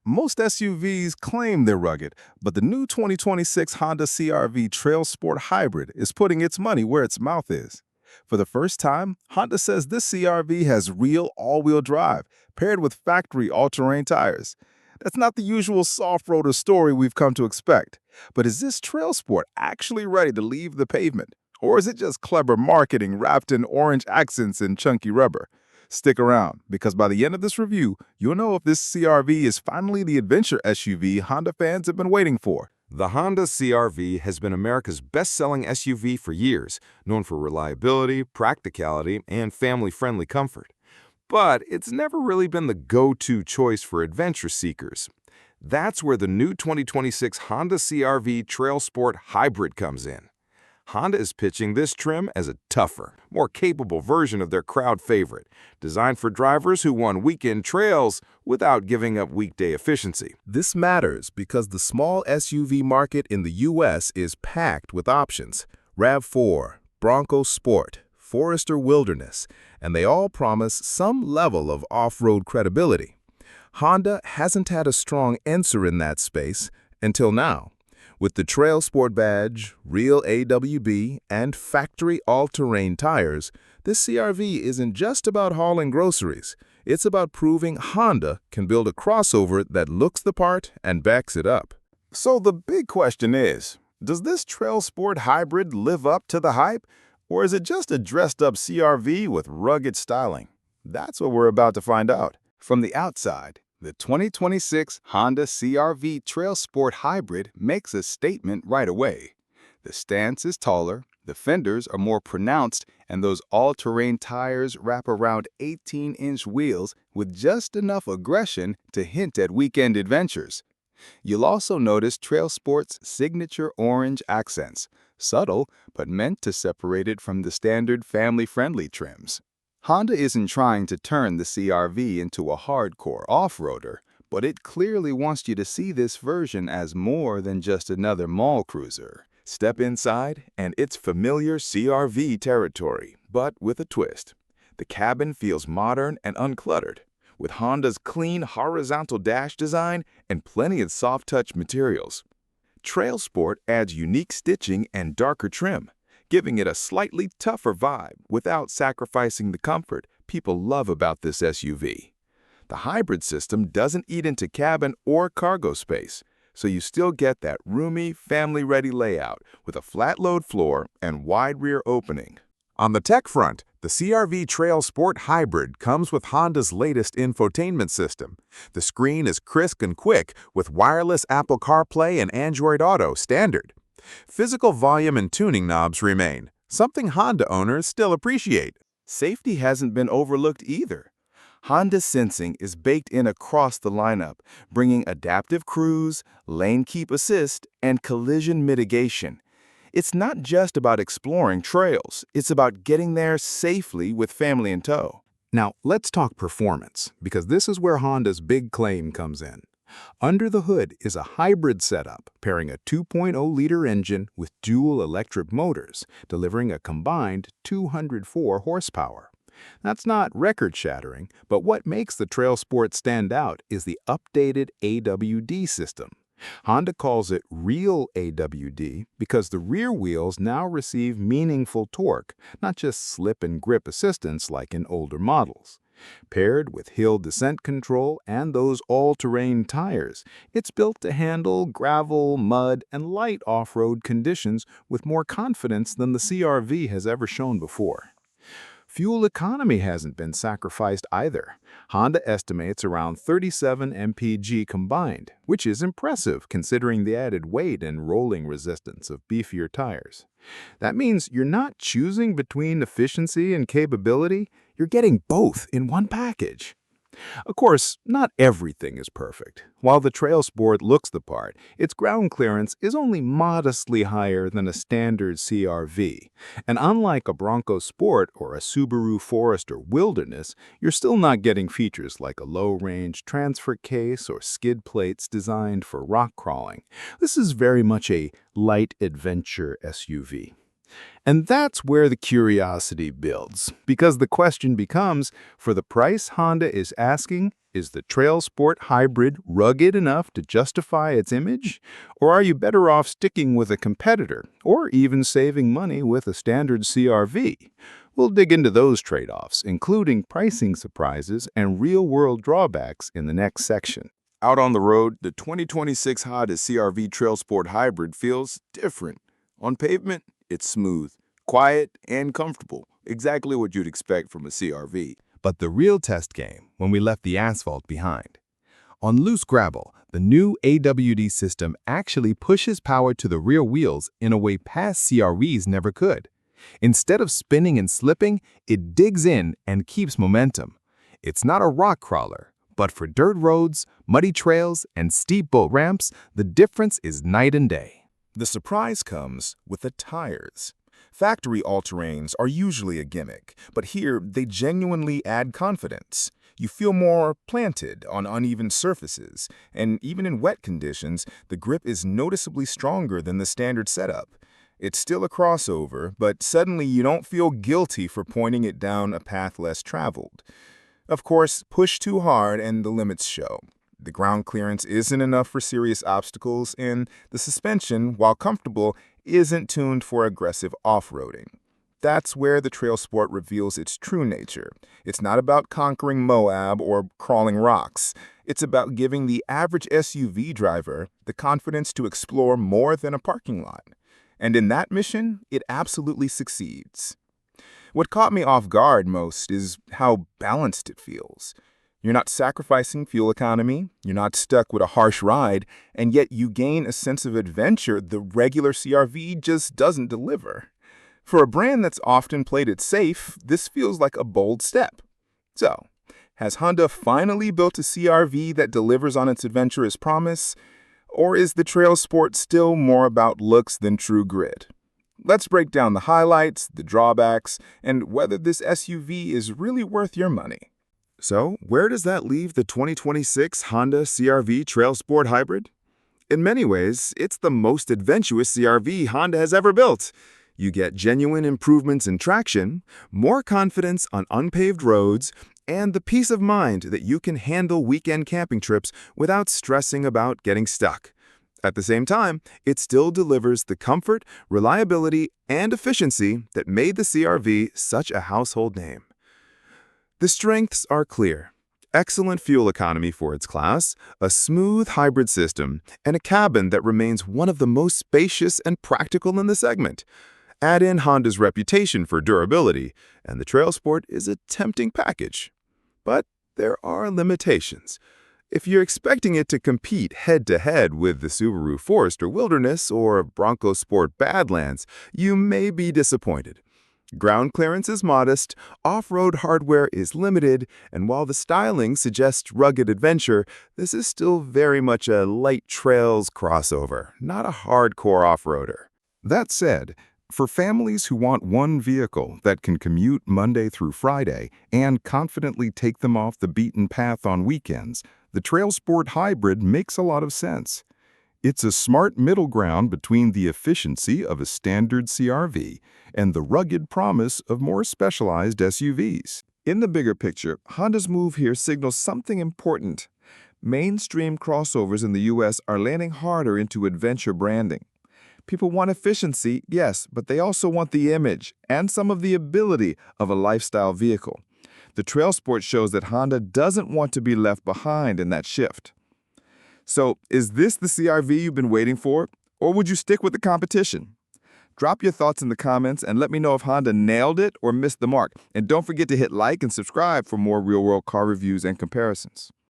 Most SUVs claim they're rugged, but the new 2026 Honda CR-V TrailSport Hybrid is putting its money where its mouth is. For the first time, Honda says this CR-V has real all-wheel drive, paired with factory all-terrain tires. That's not the usual soft-roader story we've come to expect. But is this TrailSport actually ready to leave the pavement? Or is it just clever marketing wrapped in orange accents and chunky rubber? Stick around, because by the end of this review, you'll know if this CR-V is finally the adventure SUV Honda fans have been waiting for. The Honda CR-V has been America's best-selling SUV for years, known for reliability, practicality, and family-friendly comfort. But it's never really been the go-to choice for adventure seekers. That's where the new 2026 Honda CR-V TrailSport Hybrid comes in. Honda is pitching this trim as a tougher, more capable version of their crowd favorite, designed for drivers who want weekend trails without giving up weekday efficiency. This matters because the small SUV market in the U.S. is packed with options: RAV4, Bronco Sport, Forester Wilderness, and they all promise some level of off-road credibility. Honda hasn't had a strong answer in that space until now. With the TrailSport badge, real AWD, and factory all-terrain tires, this CR-V isn't just about hauling groceries. It's about proving Honda can build a crossover that looks the part and backs it up. So the big question is, does this TrailSport Hybrid live up to the hype? Or is it just a dressed-up CR-V with rugged styling? That's what we're about to find out. From the outside, the 2026 Honda CR-V TrailSport Hybrid makes a statement right away. The stance is taller, the fenders are more pronounced, and those all-terrain tires wrap around 18-inch wheels with just enough aggression to hint at weekend adventures. You'll also notice TrailSport's signature orange accents, subtle but meant to separate it from the standard family-friendly trims. Honda isn't trying to turn the CR-V into a hardcore off-roader, but it clearly wants you to see this version as more than just another mall cruiser. Step inside, and it's familiar CR-V territory, but with a twist. The cabin feels modern and uncluttered, with Honda's clean horizontal dash design and plenty of soft-touch materials. TrailSport adds unique stitching and darker trim, giving it a slightly tougher vibe without sacrificing the comfort people love about this SUV. The hybrid system doesn't eat into cabin or cargo space, so you still get that roomy, family-ready layout with a flat-load floor and wide rear opening. On the tech front, the CR-V TrailSport Hybrid comes with Honda's latest infotainment system. The screen is crisp and quick with wireless Apple CarPlay and Android Auto standard. Physical volume and tuning knobs remain, something Honda owners still appreciate. Safety hasn't been overlooked either. Honda sensing is baked in across the lineup, bringing adaptive cruise, lane keep assist, and collision mitigation. It's not just about exploring trails, it's about getting there safely with family in tow. Now, let's talk performance, because this is where Honda's big claim comes in. Under the hood is a hybrid setup, pairing a 2.0-liter engine with dual electric motors, delivering a combined 204 horsepower. That's not record-shattering, but what makes the TrailSport stand out is the updated AWD system. Honda calls it Real AWD because the rear wheels now receive meaningful torque, not just slip and grip assistance like in older models. Paired with hill descent control and those all-terrain tires, it's built to handle gravel, mud, and light off-road conditions with more confidence than the CR-V has ever shown before. Fuel economy hasn't been sacrificed either. Honda estimates around 37 mpg combined, which is impressive considering the added weight and rolling resistance of beefier tires. That means you're not choosing between efficiency and capability, you're getting both in one package. Of course, not everything is perfect. While the TrailSport looks the part, its ground clearance is only modestly higher than a standard CR-V. And unlike a Bronco Sport or a Subaru Forester Wilderness, you're still not getting features like a low-range transfer case or skid plates designed for rock crawling. This is very much a light adventure SUV. And that's where the curiosity builds, because the question becomes, for the price Honda is asking, Is the TrailSport hybrid rugged enough to justify its image? Or are you better off sticking with a competitor, or even saving money with a standard CRV? We'll dig into those trade-offs, including pricing surprises and real-world drawbacks in the next section. Out on the road, the 2026 Honda CR-V TrailSport Hybrid feels different. On pavement, it's smooth, quiet, and comfortable, exactly what you'd expect from a CR-V. But the real test came when we left the asphalt behind. On loose gravel, the new AWD system actually pushes power to the rear wheels in a way past CR-Vs never could. Instead of spinning and slipping, it digs in and keeps momentum. It's not a rock crawler, but for dirt roads, muddy trails, and steep boat ramps, the difference is night and day. The surprise comes with the tires. Factory all-terrains are usually a gimmick, but here they genuinely add confidence. You feel more planted on uneven surfaces, and even in wet conditions, the grip is noticeably stronger than the standard setup. It's still a crossover, but suddenly you don't feel guilty for pointing it down a path less traveled. Of course, push too hard and the limits show. The ground clearance isn't enough for serious obstacles, and the suspension, while comfortable, isn't tuned for aggressive off-roading. That's where the TrailSport reveals its true nature. It's not about conquering Moab or crawling rocks. It's about giving the average SUV driver the confidence to explore more than a parking lot. And in that mission, it absolutely succeeds. What caught me off guard most is how balanced it feels. You're not sacrificing fuel economy, you're not stuck with a harsh ride, and yet you gain a sense of adventure the regular CR-V just doesn't deliver. For a brand that's often played it safe, this feels like a bold step. So, has Honda finally built a CR-V that delivers on its adventurous promise? Or is the TrailSport still more about looks than true grit? Let's break down the highlights, the drawbacks, and whether this SUV is really worth your money. So, where does that leave the 2026 Honda CR-V TrailSport Hybrid? In many ways, it's the most adventurous CR-V Honda has ever built. You get genuine improvements in traction, more confidence on unpaved roads, and the peace of mind that you can handle weekend camping trips without stressing about getting stuck. At the same time, it still delivers the comfort, reliability, and efficiency that made the CR-V such a household name. The strengths are clear. Excellent fuel economy for its class, a smooth hybrid system, and a cabin that remains one of the most spacious and practical in the segment. Add in Honda's reputation for durability, and the TrailSport is a tempting package. But there are limitations. If you're expecting it to compete head-to-head with the Subaru Forester Wilderness or Bronco Sport Badlands, you may be disappointed. Ground clearance is modest, off-road hardware is limited, and while the styling suggests rugged adventure, this is still very much a light trails crossover, not a hardcore off-roader. That said, for families who want one vehicle that can commute Monday through Friday and confidently take them off the beaten path on weekends, the TrailSport Hybrid makes a lot of sense. It's a smart middle ground between the efficiency of a standard CR-V and the rugged promise of more specialized SUVs. In the bigger picture, Honda's move here signals something important. Mainstream crossovers in the U.S. are leaning harder into adventure branding. People want efficiency, yes, but they also want the image and some of the ability of a lifestyle vehicle. The TrailSport shows that Honda doesn't want to be left behind in that shift. So, is this the CR-V you've been waiting for, or would you stick with the competition? Drop your thoughts in the comments and let me know if Honda nailed it or missed the mark. And don't forget to hit like and subscribe for more real-world car reviews and comparisons.